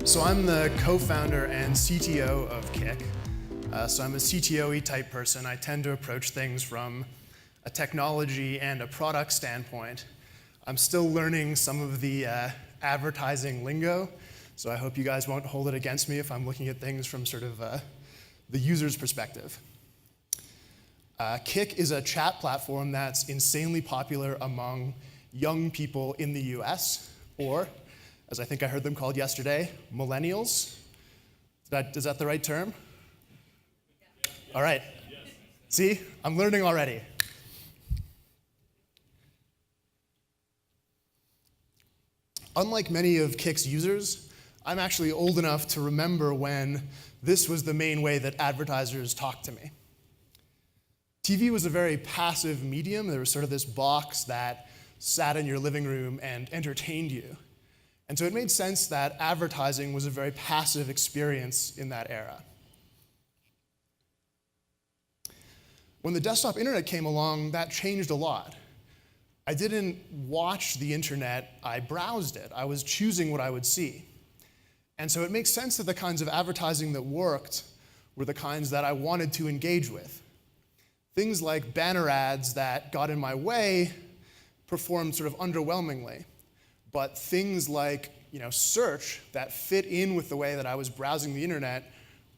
So I'm the co-founder and CTO of Kik. So I'm a CTO-y type person. I tend to approach things from a technology and a product standpoint. I'm still learning some of the advertising lingo, so I hope you guys won't hold it against me if I'm looking at things from sort of the user's perspective. Kik is a chat platform that's insanely popular among young people in the US, or, as I think I heard them called yesterday, millennials. Is that the right term? Yeah. All right. Yes. See, I'm learning already. Unlike many of Kik's users, I'm actually old enough to remember when this was the main way that advertisers talked to me. TV was a very passive medium. There was sort of this box that sat in your living room and entertained you. And so it made sense that advertising was a very passive experience in that era. When the desktop internet came along, that changed a lot. I didn't watch the internet, I browsed it. I was choosing what I would see. And so it makes sense that the kinds of advertising that worked were the kinds that I wanted to engage with. Things like banner ads that got in my way performed sort of underwhelmingly. But things like search that fit in with the way that I was browsing the internet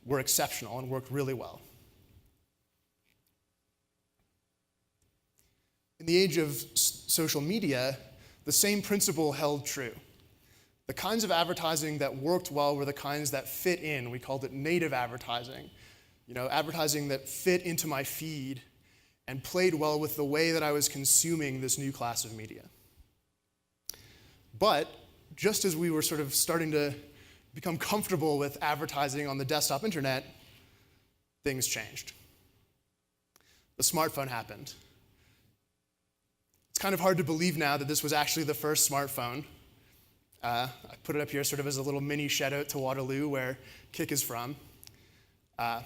were exceptional and worked really well. In the age of social media, the same principle held true. The kinds of advertising that worked well were the kinds that fit in. We called it native advertising. Advertising that fit into my feed and played well with the way that I was consuming this new class of media. But just as we were sort of starting to become comfortable with advertising on the desktop internet, things changed. The smartphone happened. It's kind of hard to believe now that this was actually the first smartphone. I put it up here sort of as a little mini shout-out to Waterloo, where Kik is from. But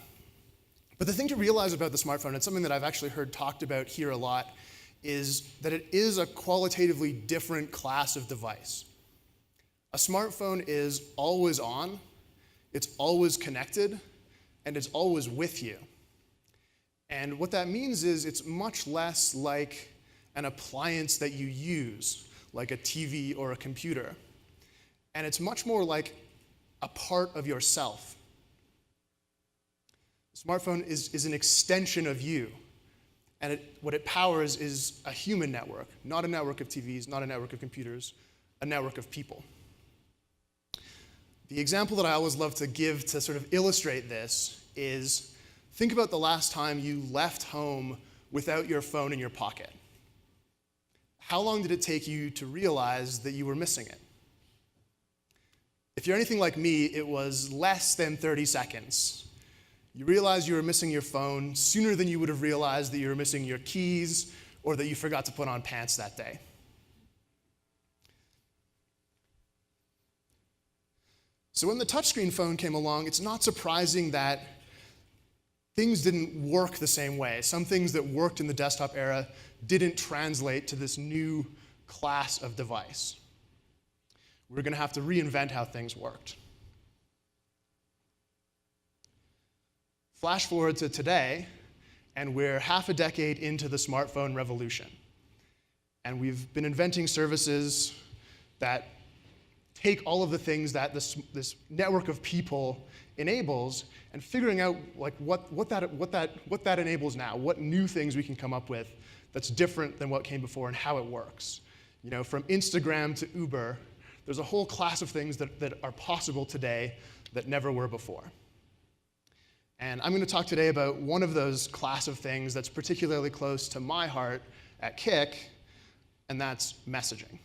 the thing to realize about the smartphone, and something that I've actually heard talked about here a lot, is that it is a qualitatively different class of device. A smartphone is always on, it's always connected, and it's always with you. And what that means is it's much less like an appliance that you use, like a TV or a computer. And it's much more like a part of yourself. The smartphone is an extension of you. And what it powers is a human network, not a network of TVs, not a network of computers, a network of people. The example that I always love to give to sort of illustrate this is, think about the last time you left home without your phone in your pocket. How long did it take you to realize that you were missing it? If you're anything like me, it was less than 30 seconds. You realized you were missing your phone sooner than you would have realized that you were missing your keys or that you forgot to put on pants that day. So when the touchscreen phone came along, it's not surprising that things didn't work the same way. Some things that worked in the desktop era didn't translate to this new class of device. We're going to have to reinvent how things worked. Flash forward to today, and we're half a decade into the smartphone revolution. And we've been inventing services that take all of the things that this network of people enables and figuring out what that enables now, what new things we can come up with that's different than what came before and how it works. From Instagram to Uber, there's a whole class of things that are possible today that never were before. And I'm going to talk today about one of those class of things that's particularly close to my heart at Kik, and that's messaging.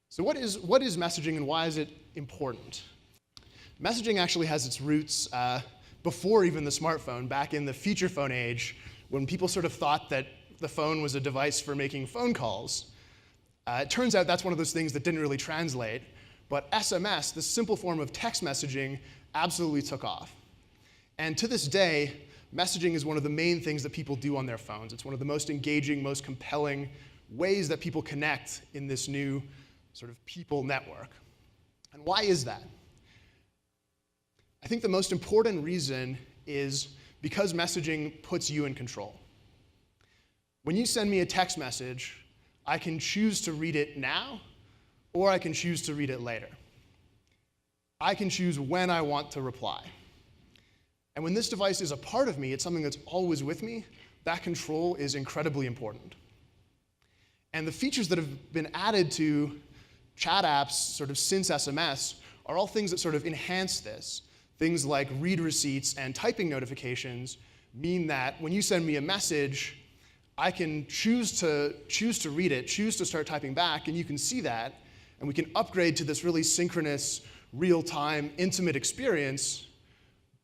So what is messaging and why is it important? Messaging actually has its roots before even the smartphone, back in the feature phone age, when people sort of thought that the phone was a device for making phone calls. It turns out that's one of those things that didn't really translate. But SMS, this simple form of text messaging, absolutely took off. And to this day, messaging is one of the main things that people do on their phones. It's one of the most engaging, most compelling ways that people connect in this new sort of people network. And why is that? I think the most important reason is because messaging puts you in control. When you send me a text message, I can choose to read it now, or I can choose to read it later. I can choose when I want to reply. And when this device is a part of me, it's something that's always with me, that control is incredibly important. And the features that have been added to chat apps sort of since SMS are all things that sort of enhance this. Things like read receipts and typing notifications mean that when you send me a message, I can choose to read it, choose to start typing back, and you can see that, and we can upgrade to this really synchronous, real-time, intimate experience,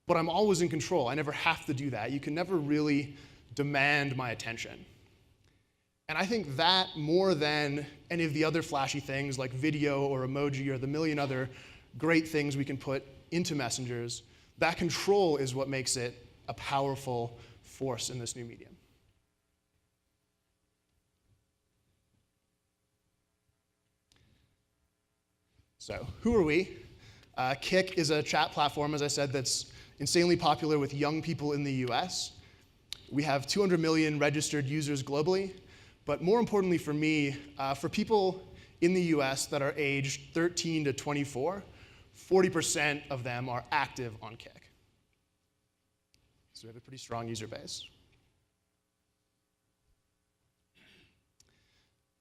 but I'm always in control. I never have to do that. You can never really demand my attention. And I think that more than any of the other flashy things like video or emoji or the million other great things we can put into messengers, that control is what makes it a powerful force in this new medium. So who are we? Kik is a chat platform, as I said, that's insanely popular with young people in the US. We have 200 million registered users globally, but more importantly for me, for people in the US that are aged 13 to 24, 40% of them are active on Kik. So we have a pretty strong user base.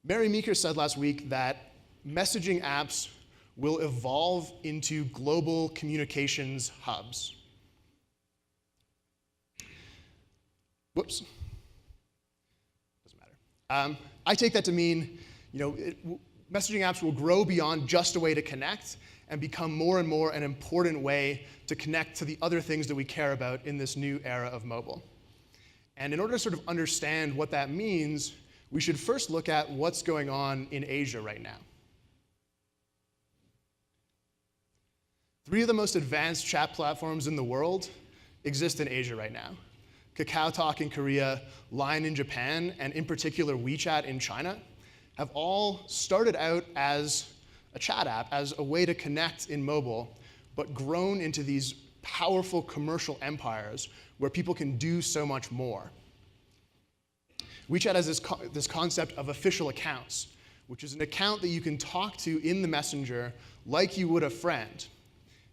Mary Meeker said last week that messaging apps will evolve into global communications hubs. Whoops. Doesn't matter. I take that to mean, messaging apps will grow beyond just a way to connect and become more and more an important way to connect to the other things that we care about in this new era of mobile. And in order to sort of understand what that means, we should first look at what's going on in Asia right now. 3 of the most advanced chat platforms in the world exist in Asia right now. KakaoTalk in Korea, Line in Japan, and in particular WeChat in China have all started out as a chat app, as a way to connect in mobile, but grown into these powerful commercial empires where people can do so much more. WeChat has this concept of official accounts, which is an account that you can talk to in the messenger like you would a friend.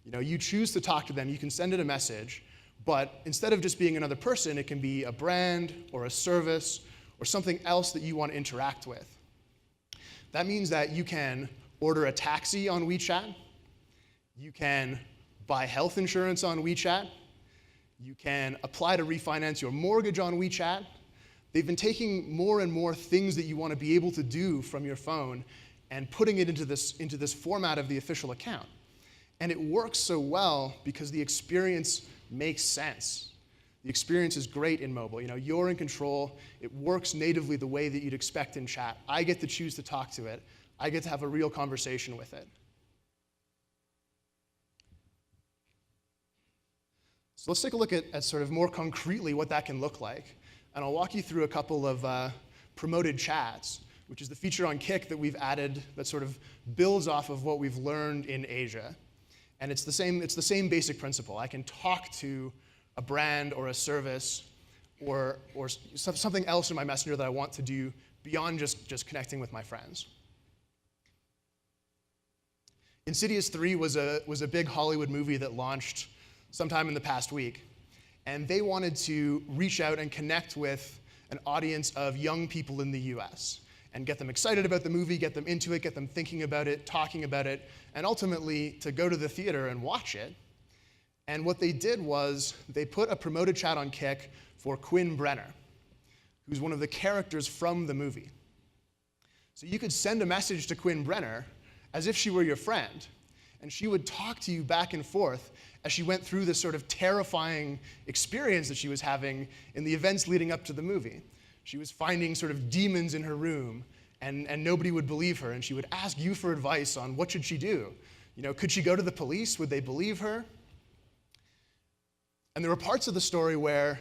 You choose to talk to them, you can send it a message, but instead of just being another person, it can be a brand or a service or something else that you want to interact with. That means that you can order a taxi on WeChat, you can buy health insurance on WeChat, you can apply to refinance your mortgage on WeChat. They've been taking more and more things that you want to be able to do from your phone and putting it into this format of the official account. And it works so well because the experience makes sense. The experience is great in mobile. You're in control. It works natively the way that you'd expect in chat. I get to choose to talk to it. I get to have a real conversation with it. So let's take a look at sort of more concretely what that can look like. And I'll walk you through a couple of promoted chats, which is the feature on Kik that we've added that sort of builds off of what we've learned in Asia. And it's the same basic principle. I can talk to a brand or a service or something else in my messenger that I want to do beyond just connecting with my friends. Insidious 3 was a big Hollywood movie that launched sometime in the past week. And they wanted to reach out and connect with an audience of young people in the US and get them excited about the movie, get them into it, get them thinking about it, talking about it, and ultimately to go to the theater and watch it. And what they did was they put a promoted chat on Kik for Quinn Brenner, who's one of the characters from the movie. So you could send a message to Quinn Brenner as if she were your friend, and she would talk to you back and forth as she went through this sort of terrifying experience that she was having in the events leading up to the movie. She was finding sort of demons in her room, and nobody would believe her, and she would ask you for advice on what should she do. Could she go to the police? Would they believe her? And there were parts of the story where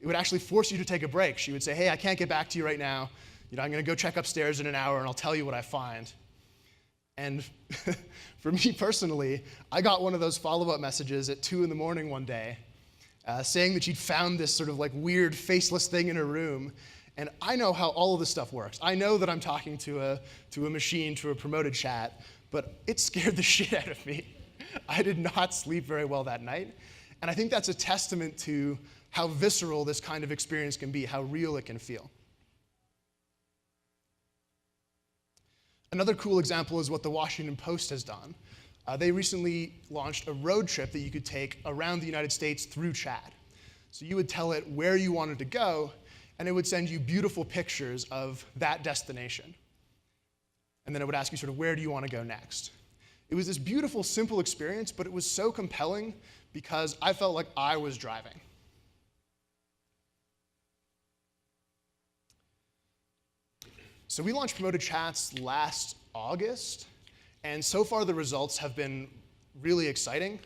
it would actually force you to take a break. She would say, hey, I can't get back to you right now. I'm going to go check upstairs in an hour, and I'll tell you what I find. And for me personally, I got one of those follow-up messages at 2 in the morning one day saying that she'd found this sort of like weird faceless thing in her room. And I know how all of this stuff works. I know that I'm talking to a machine, to a promoted chat, but it scared the shit out of me. I did not sleep very well that night. And I think that's a testament to how visceral this kind of experience can be, how real it can feel. Another cool example is what the Washington Post has done. They recently launched a road trip that you could take around the United States through chat. So you would tell it where you wanted to go, and it would send you beautiful pictures of that destination. And then it would ask you sort of, where do you want to go next? It was this beautiful, simple experience, but it was so compelling because I felt like I was driving. So we launched Promoted Chats last August, and so far the results have been really exciting.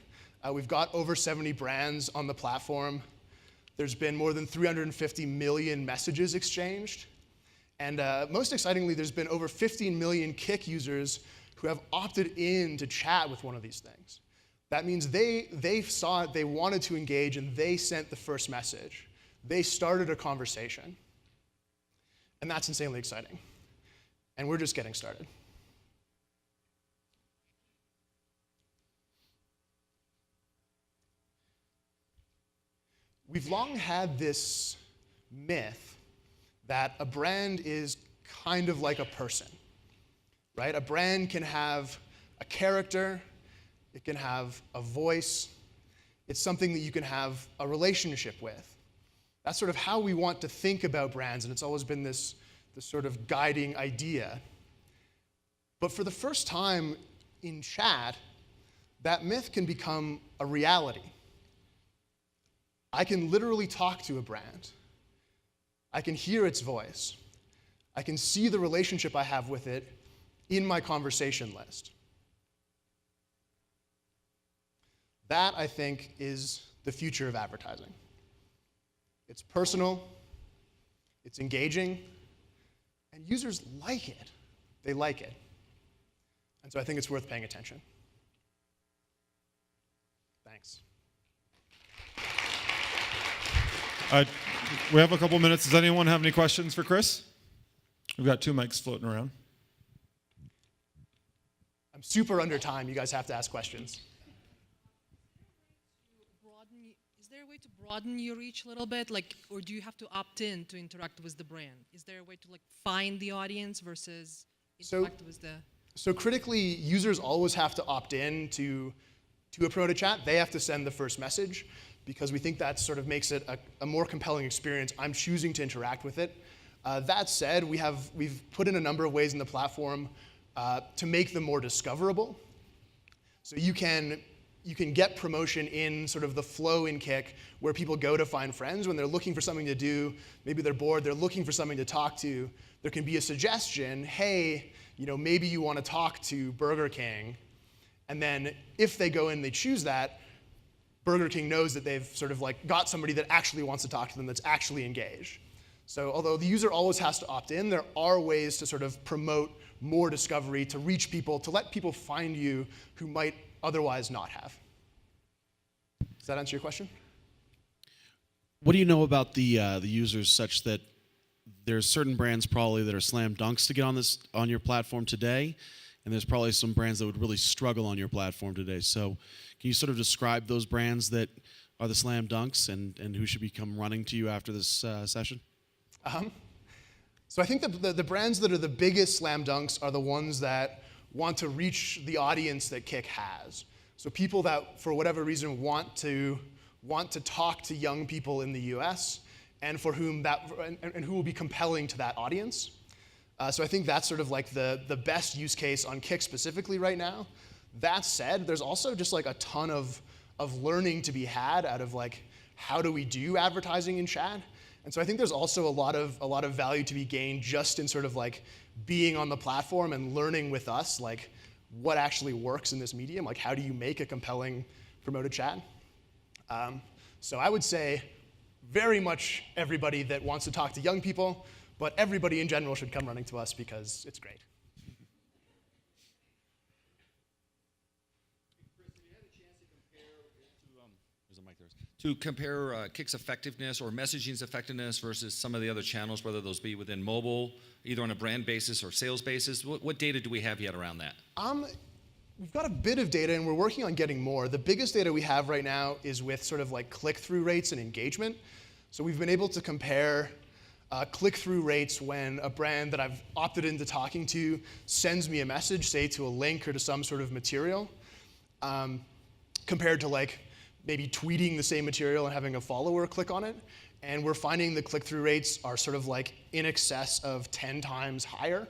We've got over 70 brands on the platform. There's been more than 350 million messages exchanged. And most excitingly, there's been over 15 million Kik users who have opted in to chat with one of these things. That means they saw it, they wanted to engage, and they sent the first message. They started a conversation. And that's insanely exciting. And we're just getting started. We've long had this myth that a brand is kind of like a person, right? A brand can have a character, it can have a voice, it's something that you can have a relationship with. That's sort of how we want to think about brands, and it's always been this sort of guiding idea. But for the first time in chat, that myth can become a reality. I can literally talk to a brand. I can hear its voice. I can see the relationship I have with it in my conversation list. That, I think, is the future of advertising. It's personal, it's engaging, and users like it. They like it. And so I think it's worth paying attention. Thanks. We have a couple minutes. Does anyone have any questions for Chris? We've got 2 mics floating around. I'm super under time. You guys have to ask questions. Is there a way to broaden your reach a little bit? Or do you have to opt in to interact with the brand? Is there a way to find the audience versus interact with the... So critically, users always have to opt in to a promoted chat. They have to send the first message because we think that sort of makes it a more compelling experience. I'm choosing to interact with it. That said, we've put in a number of ways in the platform to make them more discoverable. So you can get promotion in sort of the flow in Kik where people go to find friends when they're looking for something to do. Maybe they're bored, they're looking for something to talk to. There can be a suggestion, hey, maybe you want to talk to Burger King. And then if they go in, they choose that, Burger King knows that they've sort of got somebody that actually wants to talk to them, that's actually engaged. So although the user always has to opt in, there are ways to sort of promote more discovery, to reach people, to let people find you who might otherwise not have. Does that answer your question? What do you know about the users such that there's certain brands probably that are slam dunks to get on your platform today, and there's probably some brands that would really struggle on your platform today. So can you sort of describe those brands that are the slam dunks and who should become running to you after this session? So I think the brands that are the biggest slam dunks are the ones that want to reach the audience that Kik has. So people that, for whatever reason, want to talk to young people in the US and for whom and who will be compelling to that audience. So I think that's sort of the best use case on Kik specifically right now. That said, there's also just a ton of learning to be had out of how do we do advertising in chat. And so I think there's also a lot of value to be gained just in sort of being on the platform and learning with us what actually works in this medium. How do you make a compelling promoted chat? So I would say very much everybody that wants to talk to young people, but everybody in general should come running to us because it's great. to compare Kick's effectiveness or messaging's effectiveness versus some of the other channels, whether those be within mobile, either on a brand basis or sales basis? What data do we have yet around that? We've got a bit of data, and we're working on getting more. The biggest data we have right now is with sort of like click-through rates and engagement. So we've been able to compare click-through rates when a brand that I've opted into talking to sends me a message, say to a link or to some sort of material, compared to like maybe tweeting the same material and having a follower click on it. And we're finding the click-through rates are sort of like in excess of 10 times higher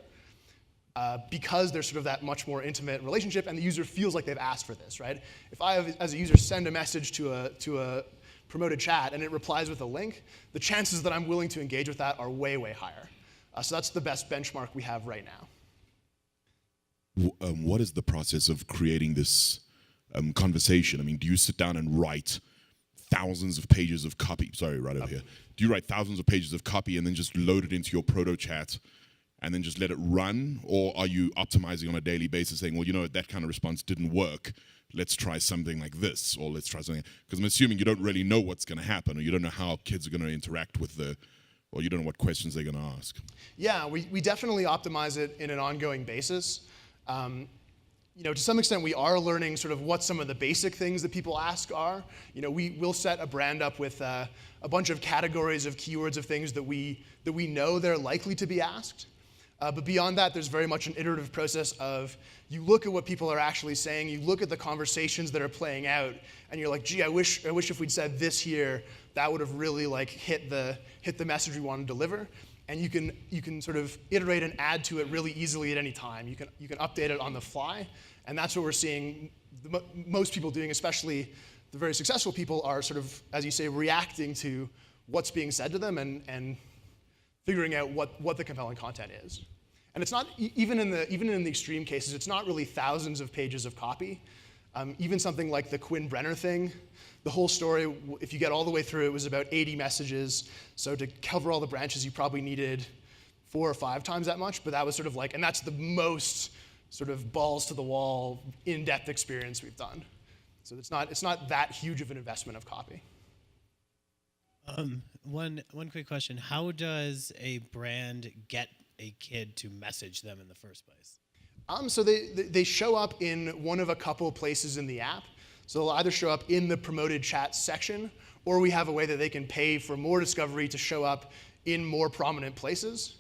because there's sort of that much more intimate relationship and the user feels like they've asked for this, right? If I, as a user, send a message to a promoted chat and it replies with a link, the chances that I'm willing to engage with that are way, way higher. So that's the best benchmark we have right now. What is the process of creating this conversation? I mean, do you sit down and write thousands of pages of copy? Sorry, right over here. Do you write thousands of pages of copy and then just load it into your proto chat and then just let it run? Or are you optimizing on a daily basis saying, well, you know, that kind of response didn't work. Let's try something like this, or let's try something. Because I'm assuming you don't really know what's going to happen, or you don't know how kids are going to interact with or you don't know what questions they're going to ask. Yeah, we definitely optimize it in an ongoing basis. You know, to some extent, we are learning sort of what some of the basic things that people ask are. You know, we'll set a brand up with a bunch of categories of keywords of things that we know they're likely to be asked. But beyond that, there's very much an iterative process of you look at what people are actually saying, you look at the conversations that are playing out, and you're like, gee, I wish if we'd said this here, that would have really like hit the message we want to deliver. And you can sort of iterate and add to it really easily at any time. You can update it on the fly, and that's what we're seeing most people doing, especially the very successful people, are sort of, as you say, reacting to what's being said to them and figuring out what the compelling content is. And it's not even in the extreme cases, it's not really thousands of pages of copy. Even something like the Quinn Brenner thing. The whole story, if you get all the way through, it was about 80 messages. So to cover all the branches, you probably needed 4 or 5 times that much. But that was sort of like, and that's the most sort of balls to the wall, in-depth experience we've done. So it's not that huge of an investment of copy. One quick question: how does a brand get a kid to message them in the first place? So they show up in one of a couple places in the app. So they'll either show up in the promoted chat section, or we have a way that they can pay for more discovery to show up in more prominent places.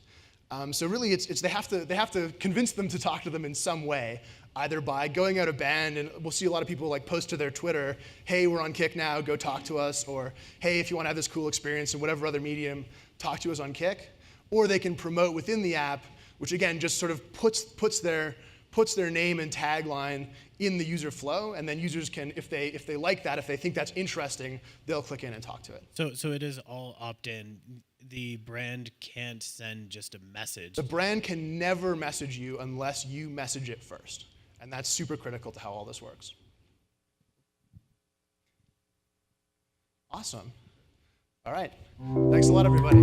So really, they have to convince them to talk to them in some way, either by going out of band, and we'll see a lot of people like post to their Twitter, hey, we're on Kick now, go talk to us, or hey, if you want to have this cool experience in whatever other medium, talk to us on Kick. Or they can promote within the app, which again just sort of puts their name and tagline in the user flow, and then users can, if they like that, if they think that's interesting, they'll click in and talk to it. So it is all opt-in. The brand can't send just a message. The brand can never message you unless you message it first, and that's super critical to how all this works. Awesome. All right. Thanks a lot, everybody.